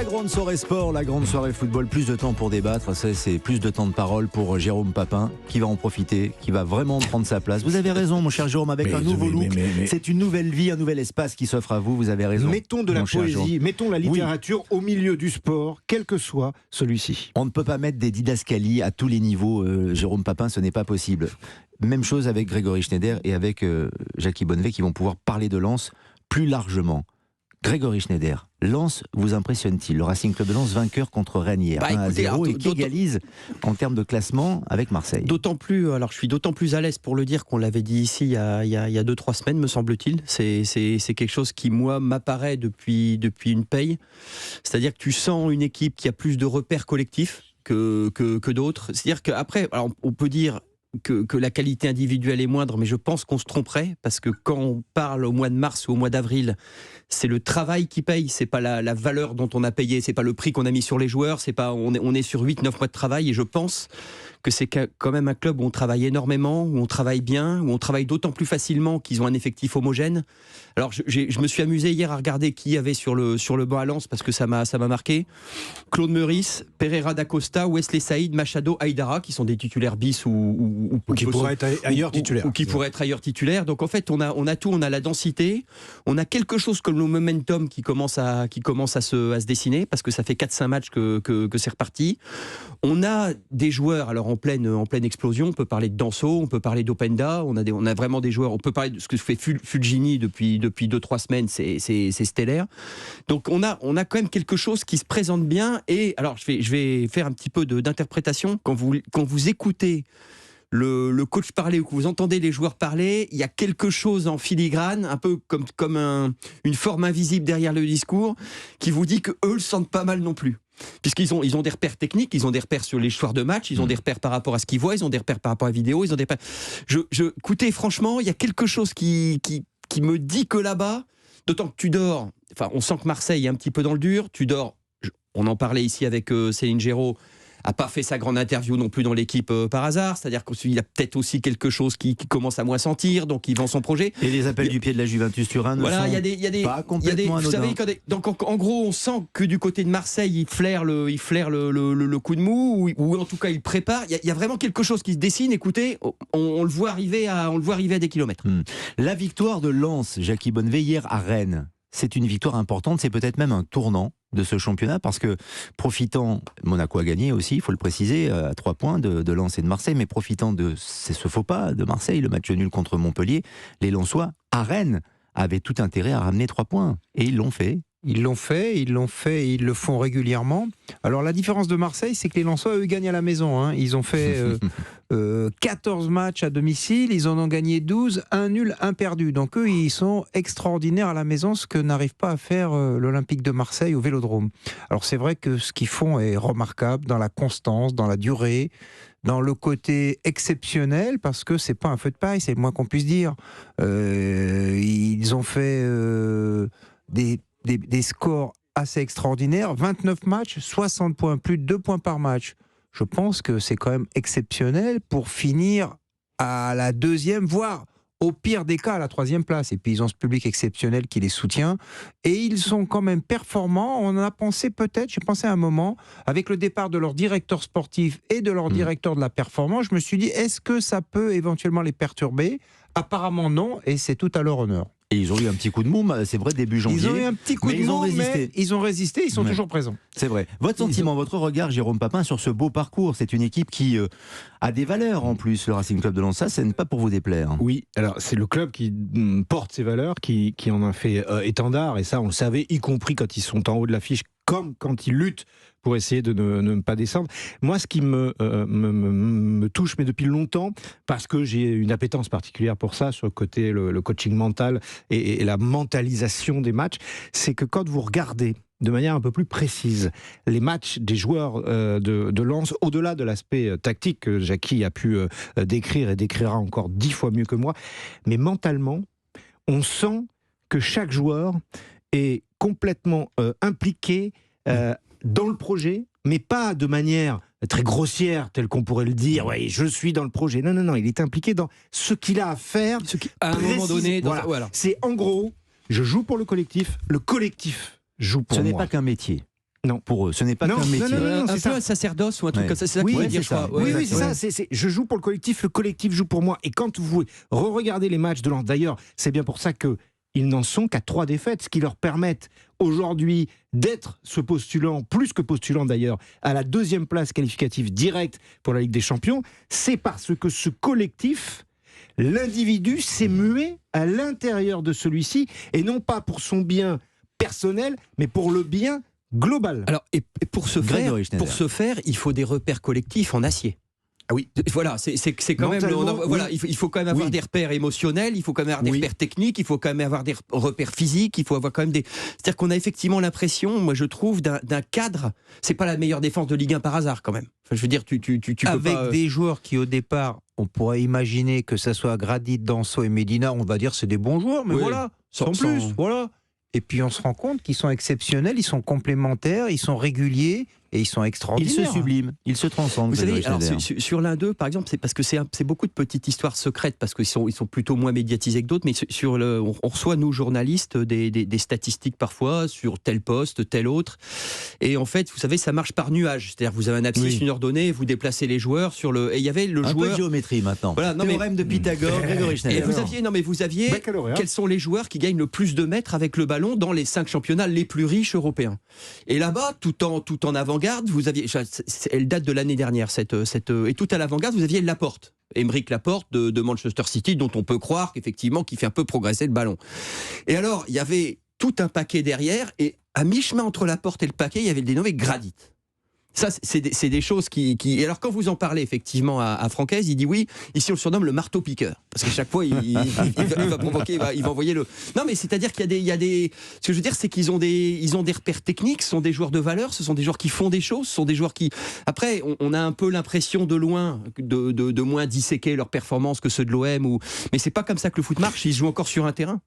La grande soirée sport, la grande soirée football, plus de temps pour débattre, c'est plus de temps de parole pour Jérôme Papin, qui va en profiter, qui va vraiment prendre sa place. Vous avez raison, mon cher Jérôme, avec un nouveau look, c'est une nouvelle vie, un nouvel espace qui s'offre à vous, vous avez raison. Mettons de la poésie, mettons la littérature au milieu du sport, quel que soit celui-ci. On ne peut pas mettre des didascalies à tous les niveaux, Jérôme Papin, ce n'est pas possible. Même chose avec Grégory Schneider et avec Jackie Bonnevet qui vont pouvoir parler de Lens plus largement. Grégory Schneider, Lens vous impressionne-t-il? Le Racing Club de Lens vainqueur contre Rennes hier, 1-0 et qui égalise en termes de classement avec Marseille. D'autant plus, alors je suis d'autant plus à l'aise pour le dire qu'on l'avait dit ici il y a 2-3 semaines, me semble-t-il. C'est quelque chose qui, moi, m'apparaît depuis une paye. C'est-à-dire que tu sens une équipe qui a plus de repères collectifs que d'autres. C'est-à-dire qu'après, alors on peut dire que la qualité individuelle est moindre, mais je pense qu'on se tromperait, parce que quand on parle au mois de mars ou au mois d'avril, c'est le travail qui paye, c'est pas la valeur dont on a payé, c'est pas le prix qu'on a mis sur les joueurs, c'est pas, on est sur 8-9 mois de travail, et je pense que c'est quand même un club où on travaille énormément, où on travaille bien, où on travaille d'autant plus facilement qu'ils ont un effectif homogène. Alors je me suis amusé hier à regarder qui y avait sur le banc à Lens, parce que ça m'a marqué. Claude Meurice, Pereira da Costa, Wesley Saïd, Machado, Aïdara, qui sont des titulaires bis ou qui pourraient être ailleurs titulaires. Ou qui pourraient être ailleurs titulaires. Donc en fait, on a tout, on a la densité, on a quelque chose comme le momentum qui commence à se dessiner, parce que ça fait 4-5 matchs que c'est reparti. On a des joueurs, alors en pleine explosion, on peut parler de Danso, on peut parler d'Openda, on a vraiment des joueurs, on peut parler de ce que fait Fulgini depuis 2-3 semaines, c'est stellaire. Donc on a quand même quelque chose qui se présente bien, et alors je vais faire un petit peu d'interprétation. Quand vous écoutez le coach parler ou que vous entendez les joueurs parler, il y a quelque chose en filigrane, un peu comme une forme invisible derrière le discours, qui vous dit qu'eux le sentent pas mal non plus. Puisqu'ils ont des repères techniques, ils ont des repères sur les choix de match, ils ont des repères par rapport à ce qu'ils voient, ils ont des repères par rapport à la vidéo, ils ont des repères... Écoutez, franchement, il y a quelque chose qui me dit que là-bas, d'autant que Tudor, enfin, on sent que Marseille est un petit peu dans le dur. Tudor, on en parlait ici avec Céline Géraud, a pas fait sa grande interview non plus dans l'équipe par hasard, c'est-à-dire qu'il a peut-être aussi quelque chose qui commence à moins sentir, donc il vend son projet. Et les appels du pied de la Juventus Turin ne sont pas complètement anodins. Vous savez, donc en gros, on sent que du côté de Marseille, il flaire le coup de mou, ou en tout cas il prépare. Il y a vraiment quelque chose qui se dessine. Écoutez, on le voit arriver à des kilomètres. La victoire de Lens, Jackie Bonnevet, hier à Rennes, c'est une victoire importante, c'est peut-être même un tournant de ce championnat, parce que profitant, Monaco a gagné aussi, il faut le préciser, à 3 points de Lens et de Marseille, mais profitant de ce faux pas de Marseille, le match nul contre Montpellier, les Lensois, à Rennes, avaient tout intérêt à ramener 3 points. Et ils l'ont fait. Ils l'ont fait, et ils le font régulièrement. Alors la différence de Marseille, c'est que les Lensois, eux, gagnent à la maison. Hein. Ils ont fait 14 matchs à domicile, ils en ont gagné 12, un nul, un perdu. Donc eux, ils sont extraordinaires à la maison, ce que n'arrive pas à faire l'Olympique de Marseille au Vélodrome. Alors c'est vrai que ce qu'ils font est remarquable dans la constance, dans la durée, dans le côté exceptionnel, parce que c'est pas un feu de paille, c'est le moins qu'on puisse dire. Ils ont fait des scores assez extraordinaires, 29 matchs, 60 points, plus de 2 points par match. Je pense que c'est quand même exceptionnel pour finir à la 2e, voire au pire des cas à la 3e place. Et puis ils ont ce public exceptionnel qui les soutient. Et ils sont quand même performants. On en a pensé peut-être, j'ai pensé à un moment, avec le départ de leur directeur sportif et de leur directeur de la performance, je me suis dit, est-ce que ça peut éventuellement les perturber ? Apparemment non, et c'est tout à leur honneur. Et ils ont eu un petit coup de mou, c'est vrai, début janvier. Ils ont eu un petit coup de mou, mais ils ont résisté, ils sont toujours présents. C'est vrai. Votre sentiment, votre regard, Jérôme Papin, sur ce beau parcours, c'est une équipe qui a des valeurs en plus, le Racing Club de Lens. Ça, ce n'est pas pour vous déplaire. Oui, alors c'est le club qui porte ses valeurs, qui en a fait étendard, et ça on le savait, y compris quand ils sont en haut de l'affiche, comme quand ils luttent pour essayer de ne pas descendre. Moi, ce qui me touche, mais depuis longtemps, parce que j'ai une appétence particulière pour ça, sur le côté le coaching mental et la mentalisation des matchs, c'est que quand vous regardez de manière un peu plus précise les matchs des joueurs de Lens, au-delà de l'aspect tactique que Jackie a pu décrire et décrira encore 10 fois mieux que moi, mais mentalement, on sent que chaque joueur est complètement impliqué dans le projet, mais pas de manière très grossière, telle qu'on pourrait le dire, ouais, je suis dans le projet. Non, il est impliqué dans ce qu'il a à faire. À un moment donné, voilà. C'est en gros, je joue pour le collectif joue pour moi. Ce n'est pas qu'un métier. Non. Pour eux. Ce n'est pas Non, qu'un métier. non, un c'est peu un sacerdoce ou un truc Ouais. comme ça, c'est ça Oui, qu'il veut c'est dire, je ça. crois. Oui, Ouais, c'est ouais. ça. Je joue pour le collectif joue pour moi. Et quand vous re-regardez les matchs de Lens, d'ailleurs, c'est bien pour ça qu'ils n'en sont qu'à 3 défaites, ce qui leur permettent aujourd'hui d'être ce postulant, plus que postulant d'ailleurs, à la 2e place qualificative directe pour la Ligue des Champions, c'est parce que ce collectif, l'individu s'est mué à l'intérieur de celui-ci, et non pas pour son bien personnel, mais pour le bien global. Alors, et pour ce Grégory Schneider. faire, il faut des repères collectifs en acier. Ah oui. Voilà, c'est quand même. Mentalement, Voilà, oui. il faut quand même avoir Oui. des repères émotionnels, il faut quand même avoir des Oui. repères techniques, il faut quand même avoir des repères physiques, il faut avoir quand même des. C'est-à-dire qu'on a effectivement l'impression, moi je trouve, d'un cadre. C'est pas la meilleure défense de Ligue 1 par hasard quand même. Enfin, je veux dire, tu peux Avec pas. des joueurs qui au départ, on pourrait imaginer que ça soit Gradit, Danso et Medina, on va dire c'est des bons joueurs, mais Oui. voilà, Sans- sans plus, sans- voilà. Et puis on se rend compte qu'ils sont exceptionnels, ils sont complémentaires, ils sont réguliers et ils sont Il extraordinaires. se sublime, il se transcende. Vous savez, Grégory alors, Schneider. sur l'un d'eux, par exemple, c'est parce que c'est beaucoup de petites histoires secrètes, parce qu'ils sont plutôt moins médiatisés que d'autres, mais on reçoit, nous, journalistes, des statistiques parfois sur tel poste, tel autre. Et en fait, vous savez, ça marche par nuage. C'est-à-dire, vous avez un abscisse, Oui. une heure donnée, vous déplacez les joueurs sur le. Et il y avait le Un peu de joueur. géométrie maintenant. Voilà, non, mais- Théorème de Pythagore, Grégory Et Schneider. vous aviez Baccalauréat. quels sont les joueurs qui gagnent le plus de mètres avec le ballon dans les 5 championnats les plus riches européens. Et là-bas, tout en avant-garde, vous aviez, elle date de l'année dernière, et tout à l'avant-garde, vous aviez Laporte. Aymeric Laporte de Manchester City, dont on peut croire qu'effectivement, qui fait un peu progresser le ballon. Et alors, il y avait tout un paquet derrière, et à mi-chemin entre Laporte et le paquet, il y avait le dénommé Gradit. Ça, c'est des choses qui. Et alors, quand vous en parlez effectivement à Francaise, il dit oui, ici on le surnomme le marteau-piqueur. Parce qu'à chaque fois, il va provoquer, il va envoyer le. Non, mais c'est-à-dire qu'il y a des. Ce que je veux dire, c'est qu'ils ont des repères techniques, ce sont des joueurs de valeur, ce sont des joueurs qui font des choses, ce sont des joueurs qui. Après, on a un peu l'impression de loin de moins disséquer leurs performances que ceux de l'OM, mais c'est pas comme ça que le foot marche, ils jouent encore sur un terrain.